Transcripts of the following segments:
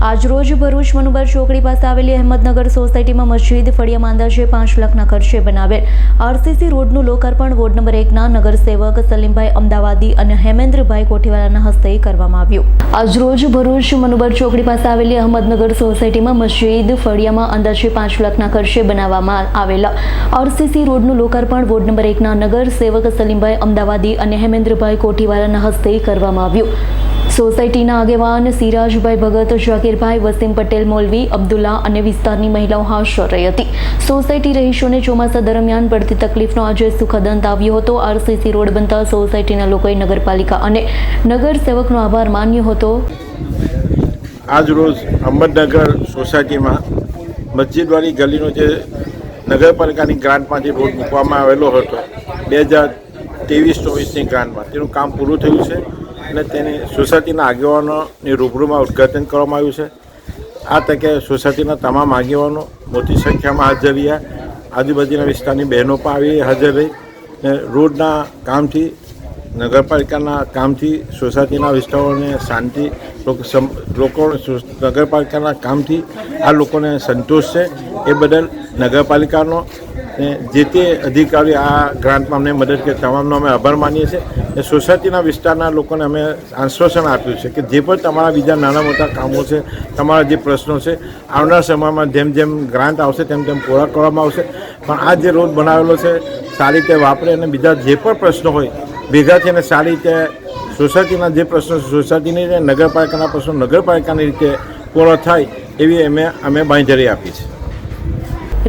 આજરોજ ભરૂચ મનુબર ચોકડી પાસે આવેલી અહેમદનગર સોસાયટીમાં મસ્જિદ ફળિયામાં અંદાજે 5 લાખના ખર્ચે બનાવેલ આરસીસી રોડનું લોકાર્પણ વોર્ડ નંબર 1ના નગરસેવક સલીમભાઈ અમદાવાદી અને હેમેન્દ્રભાઈ કોઠીવાલાના હસ્તે કરવામાં આવ્યું। આજરોજ ભરૂચ મનુબર ચોકડી પાસે આવેલી અહેમદનગર સોસાયટીમાં મસ્જિદ ફળિયામાં અંદાજે 5 લાખના ખર્ચે બનાવવામાં આવેલા આરસીસી રોડનું લોકાર્પણ વોર્ડ નંબર 1ના નગરસેવક સલીમભાઈ અમદાવાદી અને હેમેન્દ્રભાઈ કોઠીવાલાના હસ્તે કરવામાં આવ્યું। સોસાયટીના આગેવાન સિરાજભાઈ ભગત, જાકીરભાઈ, વસીમ પટેલ, મૌલવી અબ્દુલ્લા અને વિસ્તારની મહિલાઓ હાજર રહી હતી। સોસાયટી રહીશોને ચોમાસા દરમિયાન પડતી તકલીફનો આજે સુખદ અંત આવ્યો હતો। આરસીસી રોડ બનતા સોસાયટીના લોકોએ નગરપાલિકા અને નગરસેવકનો આભાર માન્યો હતો। આજ રોજ અહેમદનગર સોસાયટીમાં મસ્જિદવાળી ગલીનો જે નગરપાલિકાની ગ્રાન્ટમાંથી રોડ મૂકવામાં આવેલો હતો 2023-24ની ગ્રાન્ટમાં, તેનું કામ પૂરું થયું છે અને તેની સોસાયટીના આગેવાનોની રૂબરૂમાં ઉદ્ઘાટન કરવામાં આવ્યું છે। આ તકે સોસાયટીના તમામ આગેવાનો મોટી સંખ્યામાં હાજર રહ્યા। આજુબાજુના વિસ્તારની બહેનો પણ આવી હાજર રહી ને રોડના કામથી, નગરપાલિકાના કામથી સોસાયટીના વિસ્તારોને શાંતિ, લોકો નગરપાલિકાના કામથી આ લોકોને સંતોષ છે। એ બદલ નગરપાલિકાનો ને જે તે અધિકારી આ ગ્રાન્ટમાં અમને મદદ કરે તમામનો અમે આભાર માનીએ છીએ। એ સોસાયટીના વિસ્તારના લોકોને અમે આશ્વાસન આપ્યું છે કે જે પણ તમારા બીજા નાના મોટા કામો છે, તમારા જે પ્રશ્નો છે, આવનાર સમયમાં જેમ જેમ ગ્રાન્ટ આવશે તેમ તેમ પૂરા કરવામાં આવશે। પણ આ જે રોડ બનાવેલો છે સારી રીતે વાપરે અને બીજા જે પણ પ્રશ્નો હોય ભેગા થઈને સારી રીતે સોસાયટીના જે પ્રશ્નો સોસાયટીની રીતે, નગરપાલિકાના પ્રશ્નો નગરપાલિકાની રીતે પૂરો થાય એવી અમે બાંયધરી આપી છે।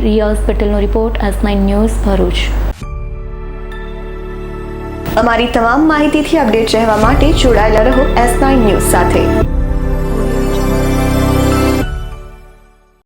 રિયાઝ પટેલનો રિપોર્ટ, S9 ન્યૂઝ, ભરૂચ। અમારી તમામ માહિતીથી અપડેટ રહેવા માટે જોડાયેલા રહો S9 ન્યૂઝ સાથે।